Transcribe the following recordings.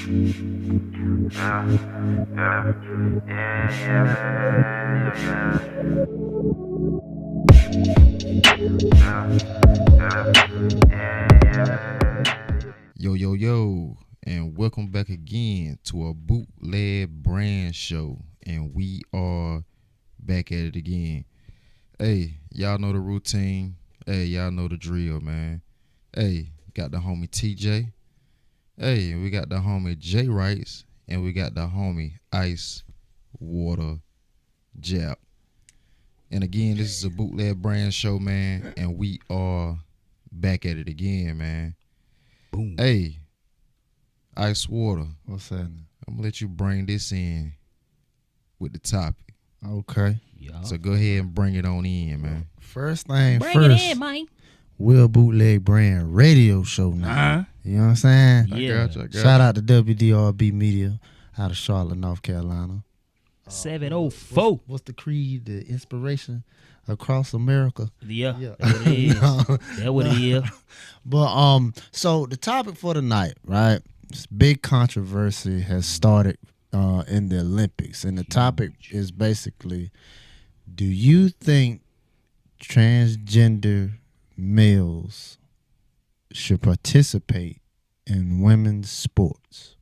Yo, and welcome back again to A Bootleg Brand Show, and we are back at it again. Hey, y'all know the routine. Hey, y'all know the drill, man. Hey, got the homie TJ. Hey, we got the homie Jwrites, and we got the homie Ice Watah Jap. And again, this is A Bootleg Brand Show, man, and we are back at it again, man. Boom. Hey, Ice Watah. What's that? I'm gonna let you bring this in with the topic. Okay. Yeah. So go ahead and bring it on in, man. First thing Bring first, it in, man. we're a Bootleg Brand radio show now. You know what I'm saying? Yeah. I got Shout out to WDRB Media out of Charlotte, North Carolina. 704. What's the creed, the inspiration across America? Yeah. Yeah. That's what it is. No. That's what it is. But so the topic for tonight, right? This big controversy has started in the Olympics, and the topic is basically: do you think transgender males should participate in women's sports?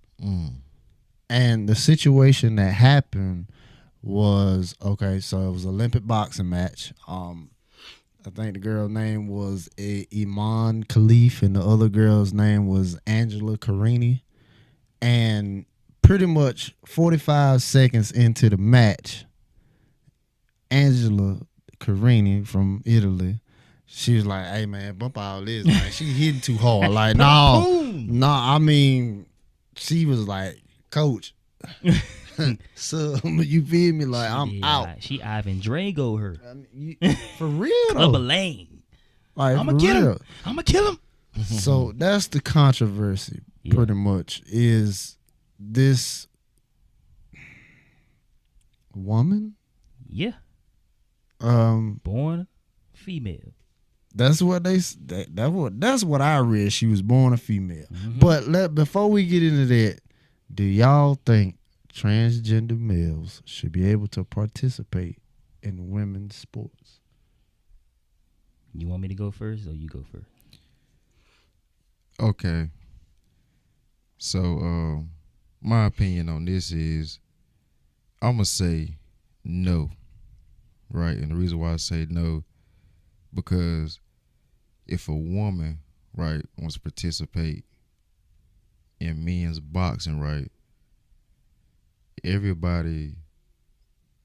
And the situation that happened was, okay, so it was an Olympic boxing match. I think the girl's name was Imane Khalief, and the other girl's name was Angela Carini. And pretty much 45 seconds into the match, Angela Carini from Italy, she was like, "Hey man, bump all this, man. She hitting too hard." Like, no, I mean, she was like, "Coach, so you feel me? Like, I'm out." She Ivan Drago her. I mean, for real Clubber though. Lane. Like, I'ma for get him. real. I'ma kill him. So that's the controversy, pretty much, is this woman? Yeah. Born female. That's what that's what I read. She was born a female. But before we get into that, do y'all think transgender males should be able to participate in women's sports? You want me to go first or you go first? Okay. So, my opinion on this is, I'm gonna say no, right? And the reason why I say no, because if a woman, right, wants to participate in men's boxing, right, everybody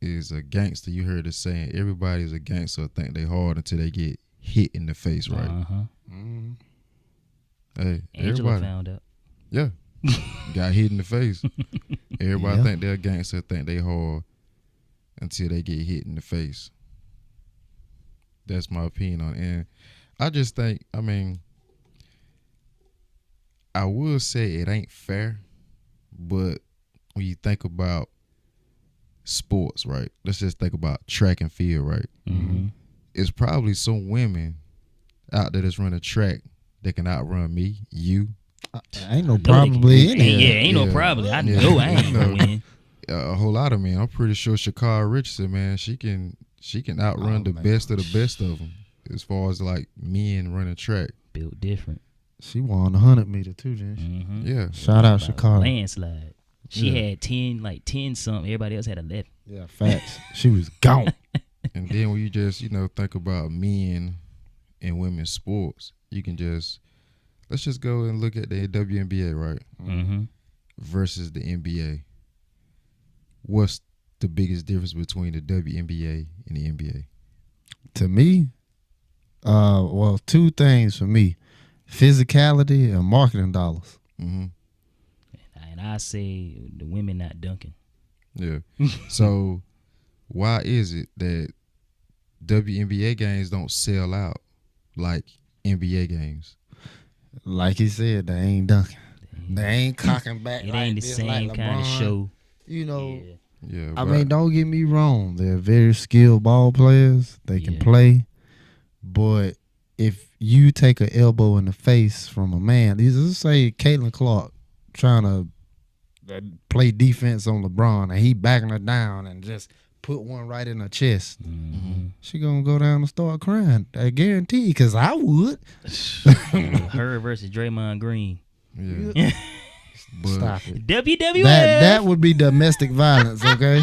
is a gangster. You heard it saying, everybody's a gangster. Think they hard until they get hit in the face, right? Hey, Angela everybody found out. Yeah. Got hit in the face. Everybody Yeah. think they're a gangster, think they hard until they get hit in the face. That's my opinion on it. And I just think, I mean, I will say it ain't fair, but when you think about sports, right? Let's just think about track and field, right? It's probably some women out there that's running track that can outrun me, you. Ain't no probably in there. Ain't no probably. I know I ain't gonna win. A whole lot of men. I'm pretty sure Sha'Carri Richardson, man, she can outrun the best of them as far as like men running track. Built different. She won the 100-meter too, didn't she? Yeah. Shout out Sha'Carri. Landslide. She had 10 something. Everybody else had 11. Yeah, facts. She was gone. And then when you just, think about men in women's sports, you can let's just go and look at the WNBA, right? Versus the NBA. What's the biggest difference between the WNBA and the NBA? To me, well, two things for me: physicality and marketing dollars. And I say the women not dunking. Yeah. So why is it that WNBA games don't sell out like NBA games? Like he said, they ain't dunking. They ain't cocking back. It like ain't the this, same like kind of LeBron. show. You know, Yeah. I mean, don't get me wrong. They're very skilled ball players. They can play. But if you take an elbow in the face from a man, let's say Caitlin Clark trying to play defense on LeBron and he backing her down and just put one right in her chest, she gonna go down and start crying. I guarantee, because I would. Her versus Draymond Green. Yeah. But Stop it. WWF. That would be domestic violence, okay?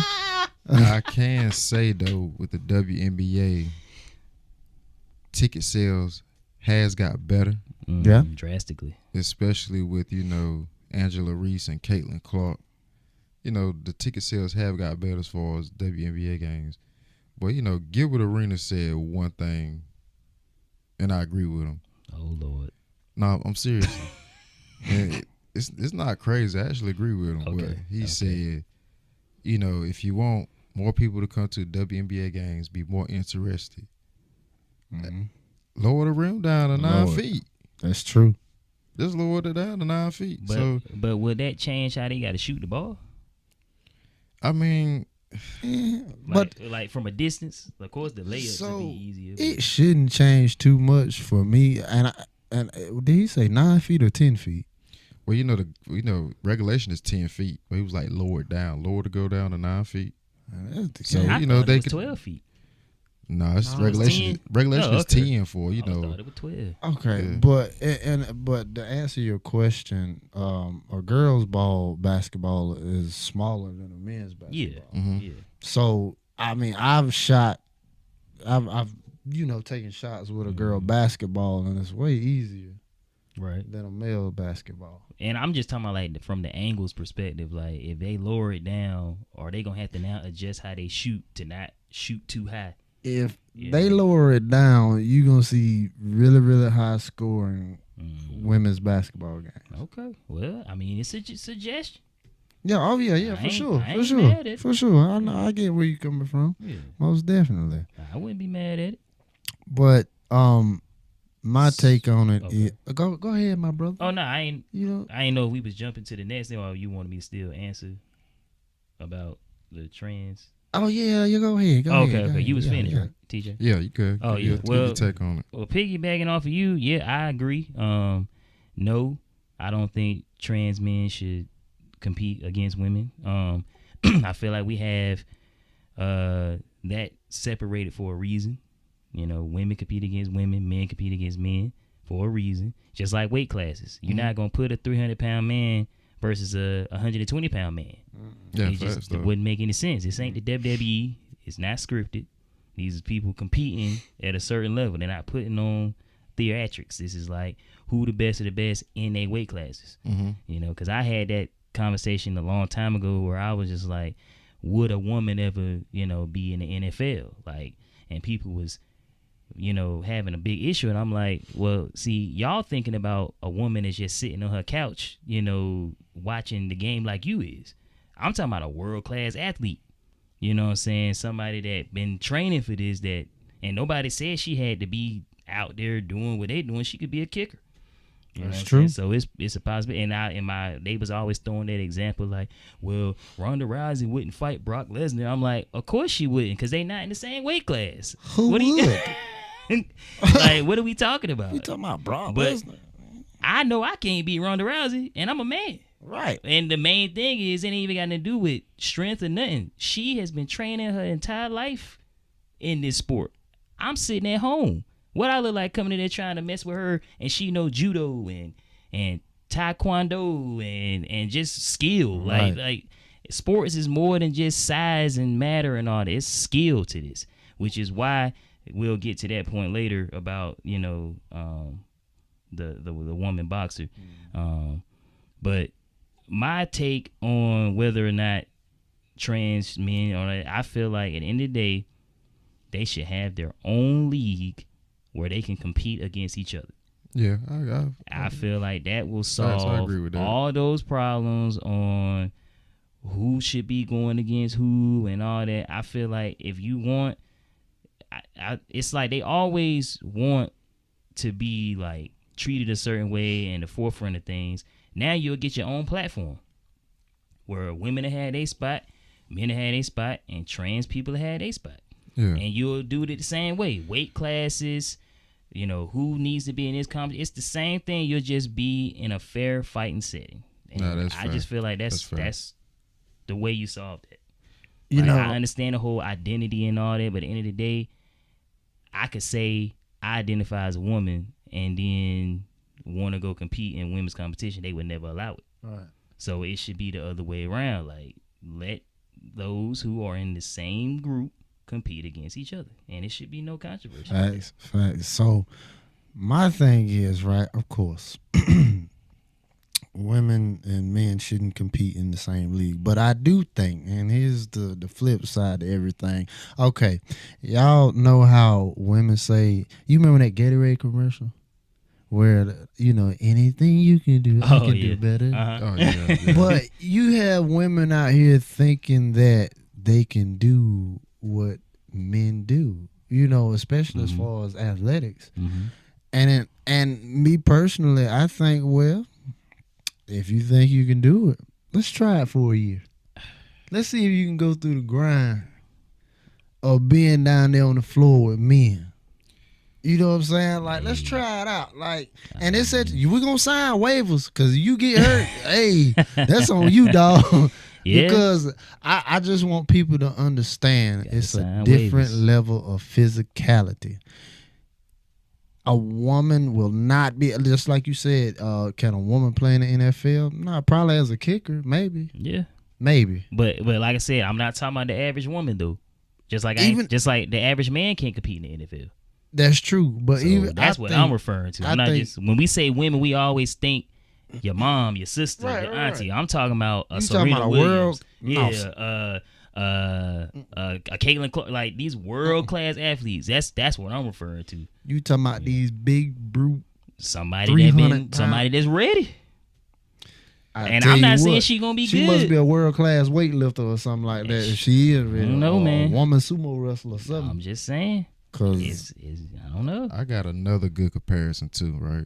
I can say though, with the WNBA, ticket sales has got better. Yeah. Drastically. Especially with, Angela Reese and Caitlin Clark. The ticket sales have got better as far as WNBA games. But, Gilbert Arenas said one thing, and I agree with him. Oh, Lord. No, I'm serious. And it's not crazy. I actually agree with him. Okay. But he said, if you want more people to come to WNBA games, be more interested, lower the rim down to 9 feet. That's true. Just lower it down to 9 feet. But would that change how they got to shoot the ball? I mean, like from a distance, of course the layups would be easier. It shouldn't change too much for me. And did he say 9 feet or 10 feet? Well, regulation is 10 feet, but he was like lower it down, lower to go down to 9 feet. So I thought it was 12 feet. No, it's regulation. Regulation is 10 for I thought it was 12. Okay, yeah. but to answer your question, a girls' basketball is smaller than a men's basketball. Yeah, yeah. So I mean, I've taken shots with a girl basketball, and it's way easier, right, than a male basketball. And I'm just talking about like from the angles perspective. Like if they lower it down, are they gonna have to now adjust how they shoot to not shoot too high? If they lower it down, you're going to see really, really high scoring women's basketball games. Okay. Well, I mean, it's a suggestion. Yeah, for sure. I know, I get where you're coming from. Yeah. Most definitely. I wouldn't be mad at it. But my take on it is go ahead, my brother. Oh no, I ain't know if we was jumping to the next thing or you wanted me to still answer about the trans. Oh yeah, you go ahead. Okay. You was finished, right, TJ? Yeah, you could. Oh yeah. Well, your take on it. Well, piggybacking off of you, yeah, I agree. No, I don't think trans men should compete against women. I feel like we have that separated for a reason. Women compete against women, men compete against men for a reason. Just like weight classes, you're not gonna put a 300-pound man versus a 120-pound man. Yeah, it wouldn't make any sense. This ain't the WWE. It's not scripted. These are people competing at a certain level. They're not putting on theatrics. This is like who the best of the best in their weight classes. Because I had that conversation a long time ago where I was just like, would a woman ever, be in the NFL? Like, and people was, having a big issue. And I'm like, well, see, y'all thinking about a woman that's just sitting on her couch, watching the game like you is. I'm talking about a world-class athlete. You know what I'm saying? Somebody that been training for this, and nobody said she had to be out there doing what they doing. She could be a kicker. That's true. So it's a possibility. And they was always throwing that example like, well, Ronda Rousey wouldn't fight Brock Lesnar. I'm like, of course she wouldn't, because they not in the same weight class. Who would? Like, what are we talking about? You talking about Brock Lesnar? I know I can't beat Ronda Rousey, and I'm a man. Right. And the main thing is, it ain't even got nothing to do with strength or nothing. She has been training her entire life in this sport. I'm sitting at home. What I look like coming in there trying to mess with her, and she know judo and taekwondo and just skill. Right. Like sports is more than just size and matter and all that. It's skill to this, which is why we'll get to that point later about the woman boxer. But my take on whether or not trans men, I feel like at the end of the day, they should have their own league where they can compete against each other. Yeah, I feel like that will solve I agree with that. all those problems on who should be going against who and all that. I feel like if you want, it's like they always want to be like treated a certain way in the forefront of things. Now you'll get your own platform where women have had a spot, men have had a spot, and trans people have had a spot. Yeah. And you'll do it the same way. Weight classes, who needs to be in this competition. It's the same thing. You'll just be in a fair fighting setting. And No, that's I fair. just feel like That's fair. that's the way you solve that. You Like, know, I understand the whole identity and all that, but at the end of the day, I could say I identify as a woman and then want to go compete in women's competition. They would never allow it. right. So it should be the other way around. Like, let those who are in the same group compete against each other, and it should be no controversy. Facts. So my thing is, right, of course, women and men shouldn't compete in the same league. But I do think, and here's the flip side to everything. Okay, y'all know how women say, you remember that Gatorade commercial? Where, anything you can do, I can do better. Oh yeah. But you have women out here thinking that they can do what men do, especially as far as athletics. And me personally, I think, well, if you think you can do it, let's try it for a year. Let's see if you can go through the grind of being down there on the floor with men. You know what I'm saying? Like, let's try it out. Like, and it said we're gonna sign waivers because you get hurt. Hey, that's on you, dog. Yeah. Because I just want people to understand it's a sign different waivers. level of physicality. A woman will not be, just like you said, can a woman play in the NFL? No, probably as a kicker, maybe. Yeah. Maybe. But like I said, I'm not talking about the average woman though. Just like the average man can't compete in the NFL. That's true. But So even that's what I'm referring to. I'm not think- just when we say women, we always think your mom, your sister, Right, your right, auntie. I'm talking about a You Serena talking about a Williams. world- a Caitlin Clark, like these world class athletes. That's what I'm referring to. You talking about these big brute. Somebody 300 somebody that's ready. I And tell I'm you not saying what, she gonna be she good. must be a world class weightlifter or something like that. If she is, really, don't know, or man. a woman sumo wrestler or I'm something. just saying. Cause It's I don't know. I got another good comparison too, right?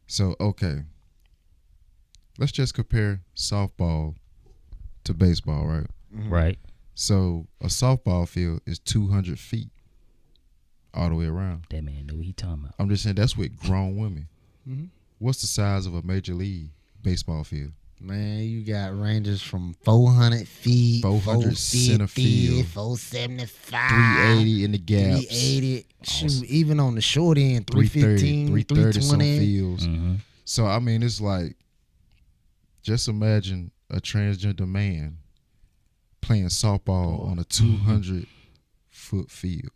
So, okay. Let's just compare softball to baseball, right? Right. So, a softball field is 200 feet all the way around. That man know what he talking about. I'm just saying that's with grown women. Mhm. What's the size of a major league baseball field? man, you got ranges from 400 feet, 400 center 450, field, 475, 380 in the gaps, 380. Shoot, even on the short end, 315, 330 some 320. fields. Mm-hmm. So, I mean, it's like, just imagine a transgender man playing softball on a 200-foot field.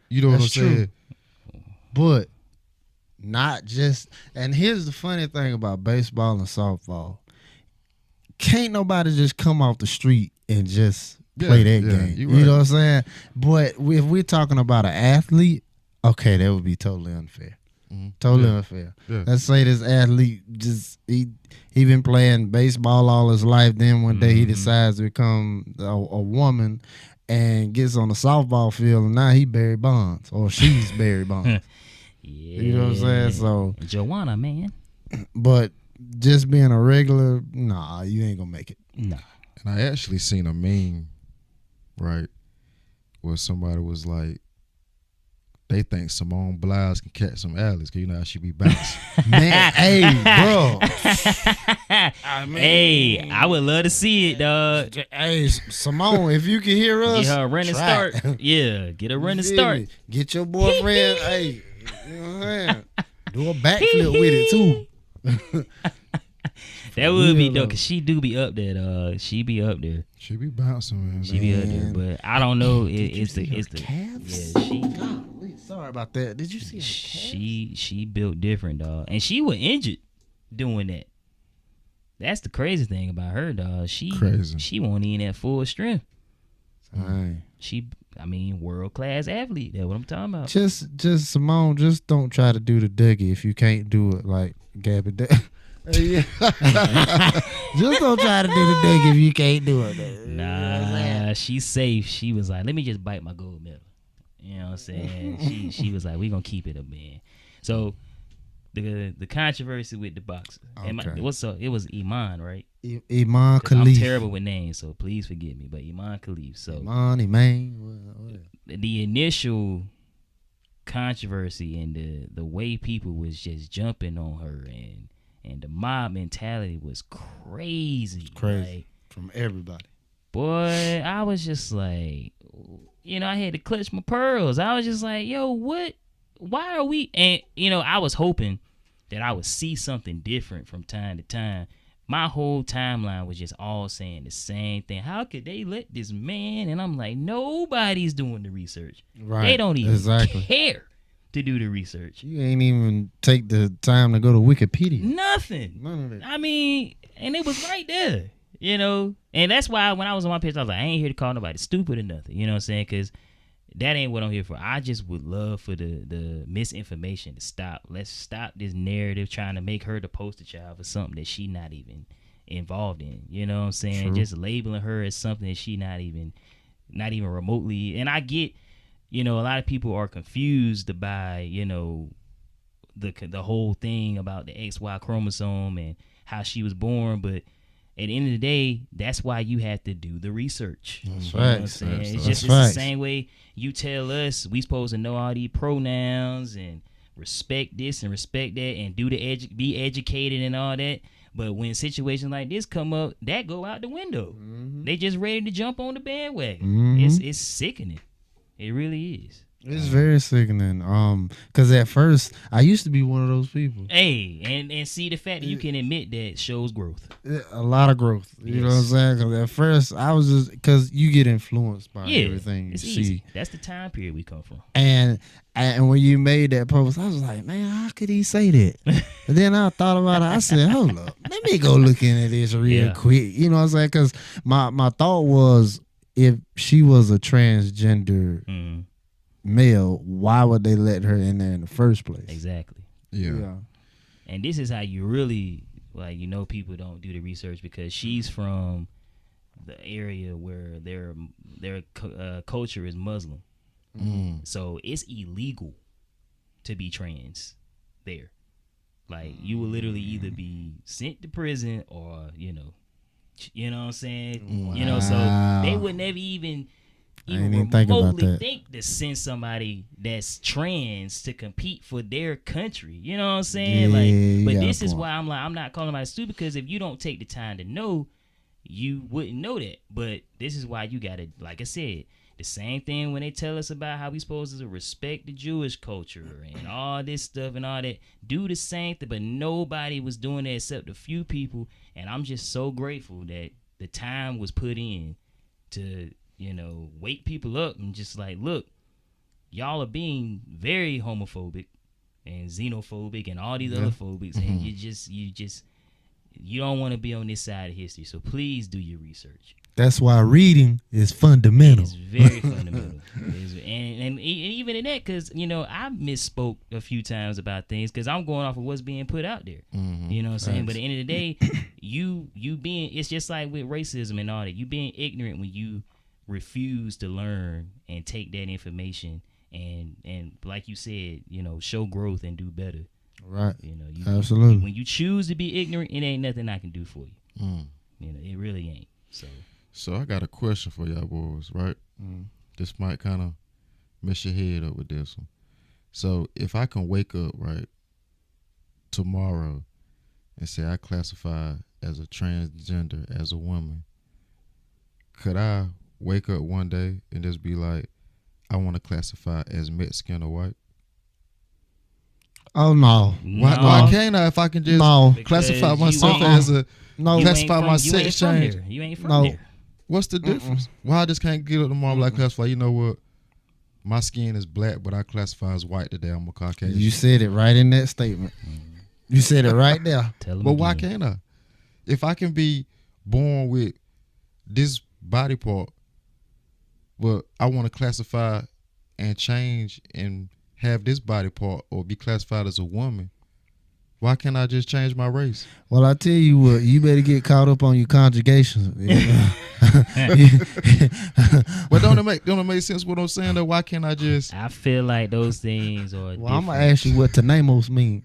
You know what I'm That's true. saying? But not just, and here's the funny thing about baseball and softball. Can't nobody just come off the street and just play that game. you You right. know what I'm saying? But if we're talking about an athlete, okay, that would be totally unfair. Mhm. Totally Yeah. unfair. Yeah. Let's say this athlete he been playing baseball all his life. Then one day he decides to become a woman and gets on the softball field, and now he Barry Bonds or she's Barry Bonds. Yeah. You know what I'm saying? So, Joanna, man. but just being a regular, nah, you ain't gonna make it. Nah. And I actually seen a meme, right, where somebody was like, they think Simone Biles can catch some alleys because you know how she be bouncing. Man, hey, bro. Hey, I would love to see it, dog. Hey, Simone, if you can hear us, Get her a running try start. it. Yeah, get a running You feel start. me? Get your boyfriend, hey, you know what I'm saying? Do a backflip with it too. That would be real, dope, though. cause she do be up there, dog. She be up there. She be bouncing, man. She be up there, Man. but I don't know. Did you It's the see her it's the calves? yeah. She Golly, sorry about that. Did you see her calves? she built different, dog, and she was injured doing that. That's the crazy thing about her, dog. Crazy. She won't even at full strength. Hey. I mean, world class athlete. That's what I'm talking about. Just Simone, just don't try to do the Dougie if you can't do it like Gabby did. Just don't try to do the Dougie if you can't do it. Nah, she's safe. She was like, let me just bite my gold medal. You know what I'm saying? she was like, we gonna keep it a man. So the controversy with the boxer. Okay. What's up? It was Imane, right? Imane 'Cause I'm Khalief. terrible with names, so please forgive me. But Imane Khalief. So Imane, man. the initial controversy and the way people was just jumping on her and the mob mentality was crazy. It's crazy Like, from everybody. boy, I was just like, I had to clutch my pearls. I was just like, yo, what? Why are we? And, I was hoping that I would see something different from time to time. My whole timeline was just all saying the same thing. How could they let this man? And I'm like, nobody's doing the research. Right. They don't even Exactly. care to do the research. You ain't even take the time to go to Wikipedia. Nothing. None of that. I mean, and it was right there, And that's why when I was on my page, I was like, I ain't here to call nobody stupid or nothing. You know what I'm saying? Because that ain't what I'm here for. I just would love for the misinformation to stop. Let's stop this narrative trying to make her the poster child for something that she not even involved in. You know what I'm saying? True. Just labeling her as something that she not even remotely. And I get, a lot of people are confused by, the whole thing about the XY chromosome and how she was born, but at the end of the day, that's why you have to do the research. That's You know what I'm right. saying? That's It's just right. the same way you tell us we supposed to know all these pronouns and respect this and respect that and be educated and all that. But when situations like this come up, that go out the window. Mm-hmm. They just ready to jump on the bandwagon. Mhm. It's sickening. It really is. It's very sickening. Because at first I used to be one of those people. Hey, and see the fact that you can admit that shows growth. A lot of growth. You know what I'm saying? Because at first I was just because you get influenced by everything you it's see. easy. That's the time period we come from. And when you made that post, I was like, man, how could he say that? And then I thought about it. I said, hold up, let me go look into this real quick. You know what I'm saying? Because my thought was, if she was a transgender male, why would they let her in there in the first place? Exactly. Yeah. And this is how you really, people don't do the research, because she's from the area where their culture is Muslim. So it's illegal to be trans there. Like, you will literally either be sent to prison or, you know what I'm saying? Wow. So they would never even remotely think to send somebody that's trans to compete for their country. You know what I'm saying? But this is why I'm like, I'm not calling anybody stupid, because if you don't take the time to know, you wouldn't know that. But this is why you gotta, like I said, the same thing when they tell us about how we supposed to respect the Jewish culture and all this stuff and all that. Do the same thing, but nobody was doing that except a few people. And I'm just so grateful that the time was put in to, wake people up and just like, look, y'all are being very homophobic and xenophobic and all these other phobics, and you don't want to be on this side of history. So please do your research. That's why reading is fundamental. It's very fundamental. And even in that, because, I misspoke a few times about things because I'm going off of what's being put out there. You know what I'm saying? But at the end of the day, you being, it's just like with racism and all that. You being ignorant when you refuse to learn and take that information and like you said, show growth and do better. Right. Absolutely. When you choose to be ignorant, it ain't nothing I can do for you. It really ain't. So I got a question for y'all boys, right? This might kind of mess your head up with this one. So if I can wake up, right, tomorrow and say I classify as a transgender, as a woman, could I wake up one day and just be like, I want to classify as Mexican or white? Oh, no. Why can't I, if I can just classify myself as a... No, classify my sex change. You ain't from there. What's the difference? Why I just can't get up tomorrow like classify? You know what? My skin is black, but I classify as white today. I'm a Caucasian. You said it right in that statement. You said it right there. But why can't I? If I can be born with this body part, but I want to classify and change and have this body part or be classified as a woman, why can't I just change my race? Well, I tell you what, you better get caught up on your conjugations. But don't it make sense what I'm saying though? Why can't I just... I feel like those things are Well, I'm going to ask you what tenemos mean.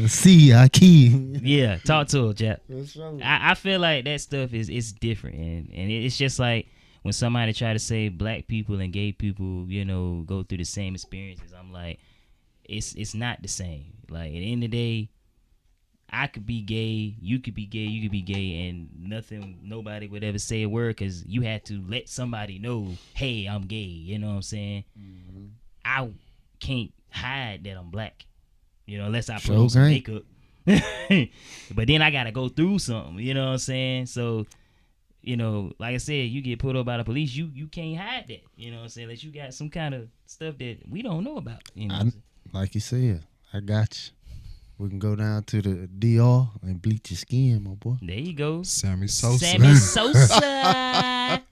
See, I key. Yeah, talk to her, Jap. I feel like that stuff is different. And it's just like when somebody try to say black people and gay people, go through the same experiences, I'm like, it's not the same. Like at the end of the day, I could be gay, you could be gay, you could be gay, and nobody would ever say a word because you had to let somebody know, hey, I'm gay. You know what I'm saying? Mm-hmm. I can't hide that I'm black, unless I put on some makeup. But then I gotta go through something. You know what I'm saying? So, like I said, you get put up by the police, you can't hide that. You know what I'm saying? Unless you got some kind of stuff that we don't know about. Like you said, I got you. We can go down to the DR and bleach your skin, my boy. There you go. Sammy Sosa. Sammy Sosa.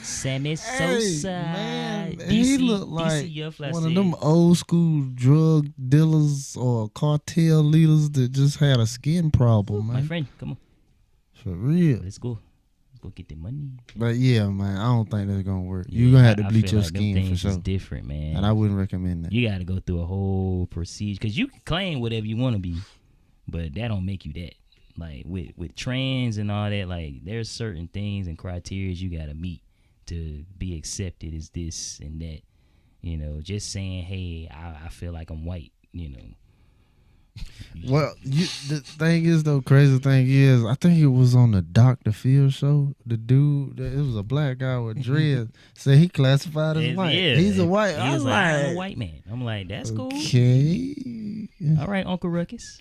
Sammy Sosa. Man, DC, he looked like one of them old school drug dealers or cartel leaders that just had a skin problem, man. My friend, come on. For real. Let's go. Go get the money. But yeah, man, I don't think that's gonna work. You're gonna have to bleach your skin for sure. It's different, man. And I wouldn't recommend that. You got to go through a whole procedure because you can claim whatever you want to be, but that don't make you that. Like with trans and all that, like there's certain things and criteria you got to meet to be accepted as this and that. Just saying, hey, I feel like I'm white. Well, the thing is, though, crazy thing is, I think it was on the Dr. Phil show. The dude, it was a black guy with dreads, said he classified as white. Yeah. He's a white. I was like, I'm a white man. I'm like, that's cool. Okay. All right, Uncle Ruckus.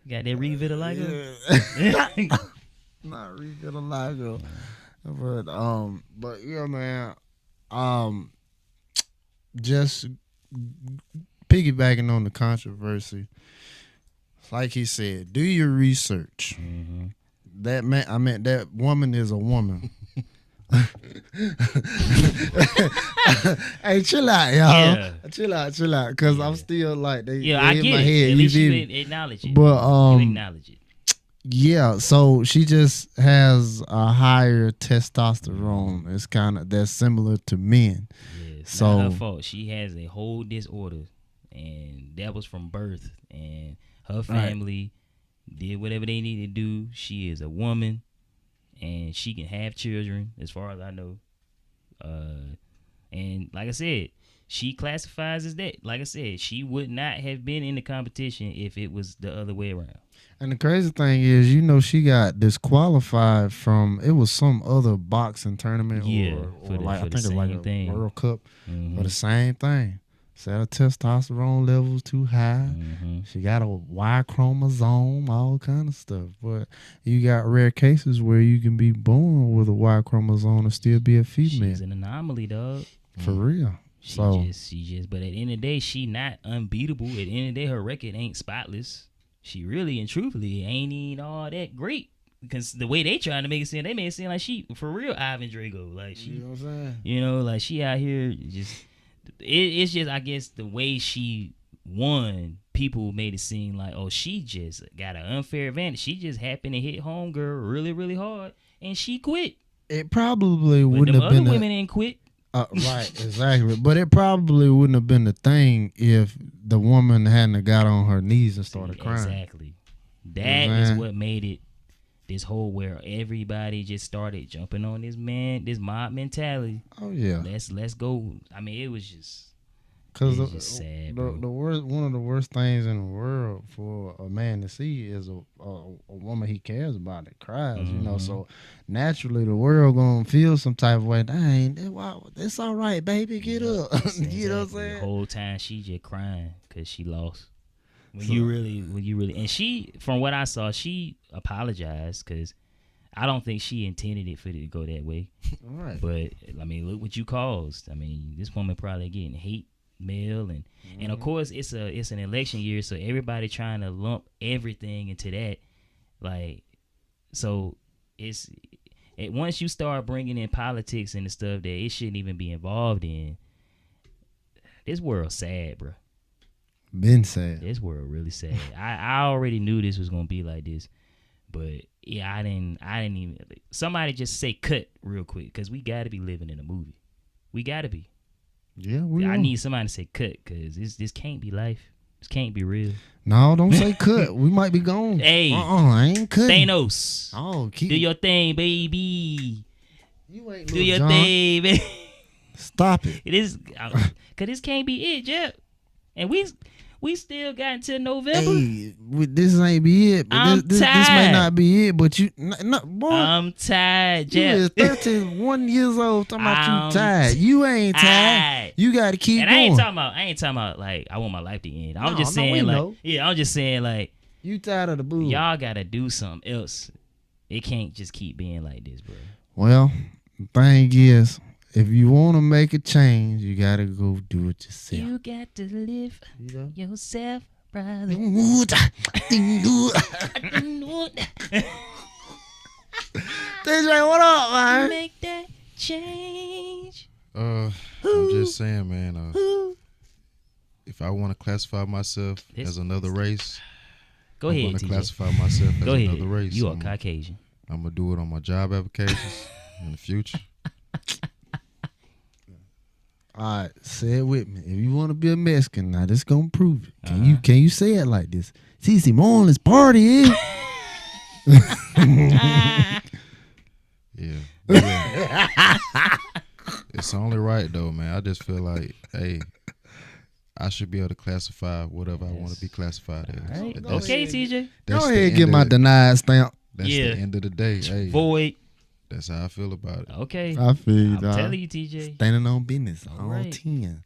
Got that revitiligo. Not revitiligo, but yeah, man. Just piggybacking on the controversy, like he said, do your research. Mm-hmm. That woman is a woman. Hey, chill out, y'all. Yeah. Chill out, because I'm still like they I in get my it. head. At least you acknowledge it. But you acknowledge it. Yeah, so she just has a higher testosterone. It's that's similar to men. Yeah, it's so not her fault. She has a whole disorder, and that was from birth. And her family did whatever they needed to do. She is a woman, and she can have children, as far as I know. And like I said, she classifies as that. Like I said, she would not have been in the competition if it was the other way around. And the crazy thing is, she got disqualified from, it was some other boxing tournament or like, I think it's like a World Cup for the same thing. Said her testosterone levels too high. Mm-hmm. She got a Y chromosome, all kind of stuff. But you got rare cases where you can be born with a Y chromosome and still be a female. She's an anomaly, dog. For real. She just. But at the end of the day, she not unbeatable. At the end of the day, her record ain't spotless. She really and truthfully ain't even all that great. Because the way they trying to make it seem, they made it seem like she, for real, Ivan Drago. Like she, you know what I'm saying? Like she out here just. It's just, I guess, the way she won, people made it seem like, oh, she just got an unfair advantage. She just happened to hit homegirl really, really hard, and she quit. It probably wouldn't have been. Other women didn't quit. Right, exactly. But it probably wouldn't have been the thing if the woman hadn't got on her knees and started crying. Exactly. That is what made it this whole where everybody just started jumping on this mob mentality. Oh yeah, let's go. I mean, it was just sad. The worst, one of the worst things in the world for a man to see is a woman he cares about that cries. Mm-hmm. So naturally the world gonna feel some type of way. Dang, it's all right, baby, get up. You know what I'm saying? The whole time she just crying because she lost. When you really, and she, from what I saw, she apologized because I don't think she intended it for it to go that way. Right. But I mean, look what you caused. I mean, this woman probably getting hate mail, and of course it's an election year, so everybody trying to lump everything into that. Like, so once you start bringing in politics and the stuff that it shouldn't even be involved in, this world's sad, bro. Been sad. This world really sad. I already knew this was gonna be like this, but yeah, I didn't even. Somebody just say cut real quick because we gotta be living in a movie. We gotta be. Yeah, I need somebody to say cut because this can't be life. This can't be real. No, don't say cut. We might be gone. Hey, I ain't cutting. Thanos. Oh, do your thing, baby. You ain't do your thing, baby. Stop it. It is because this can't be it, Jep. And We still got until November. Hey, this ain't be it. But this may not be it. But boy, I'm tired, you is Jeff. 31 years old. Talking about I'm you tired. You ain't tired. You got to keep And going. I ain't talking about like I want my life to end. I'm No, just no, we saying like, know. yeah, I'm just saying like, You tired of the boo. y'all gotta do something else. It can't just keep being like this, bro. Well, the thing is, if you want to make a change, you got to go do it yourself. You got to live yourself, brother. DJ, what up, man? Make that change. I'm just saying, man. If I want to classify myself as another race, Go I'm ahead, going to TJ. classify myself as Go ahead. another race. You are Caucasian. I'm going to do it on my job applications in the future. All right, say it with me. If you want to be a Mexican, now this gonna prove it. Can you say it like this? Sí, Simón, let's party. Yeah. It's only right though, man. I just feel like, hey, I should be able to classify whatever I want to be classified as. Right. That's- Okay, TJ. that's Go the ahead, end get of my the- denied stamp. That's Yeah. the end of the day. Hey, Void. that's how I feel about it. Okay. I feel you, I'm dog. telling you, TJ. Standing on business. All All right. 10.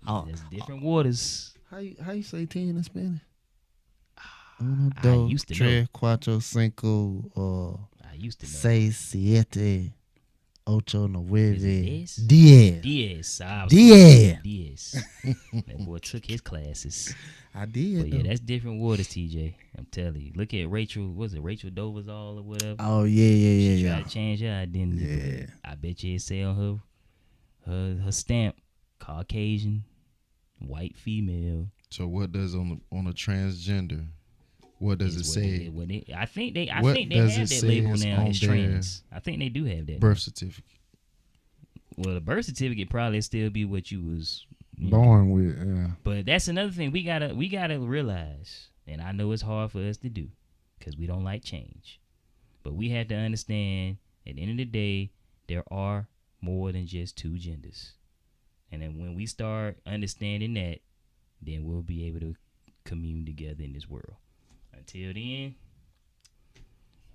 Oh, There's different waters. how you say 10 in Spanish? I used to know. Tres, cuatro, cinco, I used to know. seis, siete, ocho, nueve, Is it 10. Diaz. I was Diaz. Diaz. That boy took his classes. I did. But yeah, though. that's different waters, TJ. I'm telling you. Look at Rachel. Was it Rachel Dovazal or whatever? Oh yeah, She yeah. tried to change her identity. Yeah. I bet you it say on her stamp, Caucasian, white female. So what does on a transgender? What does it is say? I think they What have does it that say label is now on as their trans. I think they do have that. Birth certificate. Well, the birth certificate probably still be what you was you know. Born with. Yeah. But that's another thing we gotta realize, and I know it's hard for us to do because we don't like change. But we have to understand at the end of the day, there are more than just two genders. And then when we start understanding that, then we'll be able to commune together in this world. Until then,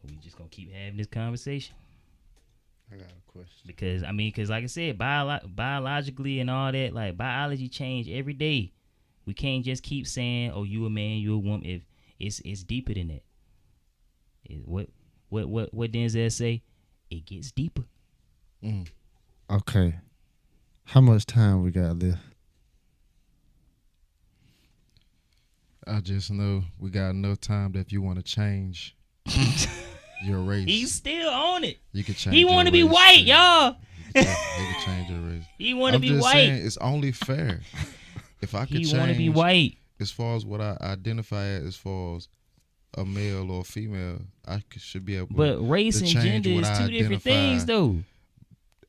we just gonna keep having this conversation. I got a question. Because like I said, biologically and all that, like biology change every day. We can't just keep saying, "Oh, you a man, you a woman." If it's deeper than that. What Denzel say? It gets deeper. Okay. How much time we got left? I just know we got enough time that if you want to change your race, He's still on it. you can change. He want to be your race white, too. y'all. You can change your race. He want to I'm be just white. saying, it's only fair. If I could He want to be change white. as far as what I identify as far as a male or a female, I should be able. But race to and change gender what is I two different identify. things, though.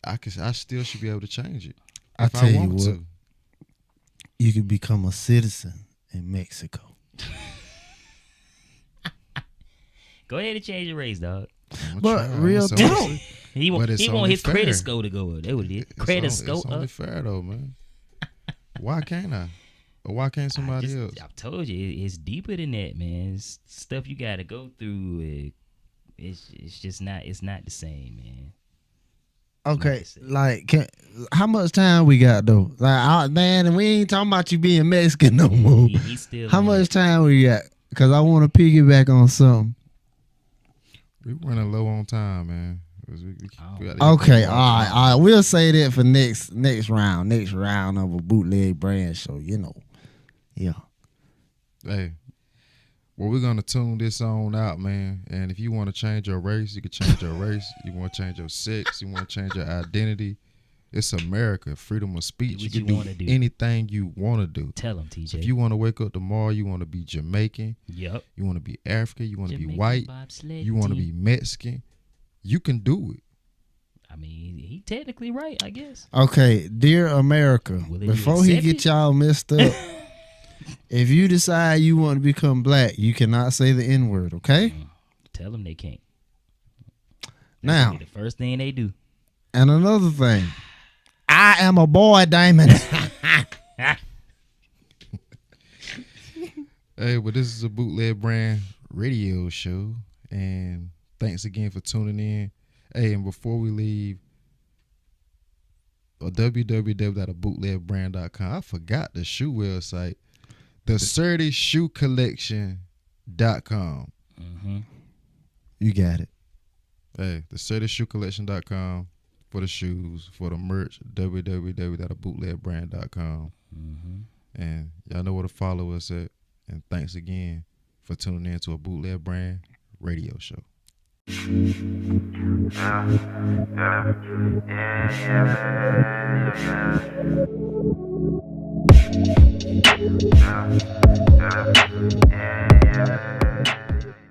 I still should be able to change it. I If tell I you want what, to. you could become a citizen in Mexico. Go ahead and change your race, dog. I'ma But try. real I'ma talk. say- He But want it's his only credit fair. score to go up. That what it is. It's Credit only- score It's only up. fair though, man. Why can't I? Or why can't somebody else? I've told you it's deeper than that, man. It's stuff you got to go through. It's just not. It's not the same, man. Okay, like, how much time we got though? Like, man, and we ain't talking about you being Mexican no more. He's still. How on much it. time we got? Cause I want to piggyback on something. We running low on time, man. We gotta Okay, get all right. We'll say that for next round of a bootleg brand show. You know, yeah. Hey, well, we're gonna tune this on out, man. And if you want to change your race, you can change your race. You want to change your sex, you want to change your identity. It's America, freedom of speech. Do You what can you do wanna do. anything you want to do. Tell him, TJ. If you want to wake up tomorrow, you want to be Jamaican, Yep. you want to be African, you want to be Jamaican white, bobsled you want to team. be Mexican, you can do it. I mean, he technically right, I guess. Okay, dear America, Will it be before he get accepted? y'all messed up, if you decide you want to become black, you cannot say the N-word. Okay. Tell them they can't. Now, The first thing they do. and another thing, I am a boy, Damon. Hey, but this is a Bootleg Brand radio show, and thanks again for tuning in. Hey, and before we leave, www.abootlegbrand.com. I forgot the shoe website. The Surdy Shoe Collection.com. You got it. Hey, the SurdyShoeCollection.com for the shoes, for the merch, www.abootlegbrand.com. And y'all know where to follow us at. And thanks again for tuning in to a Bootleg Brand radio show. Yeah.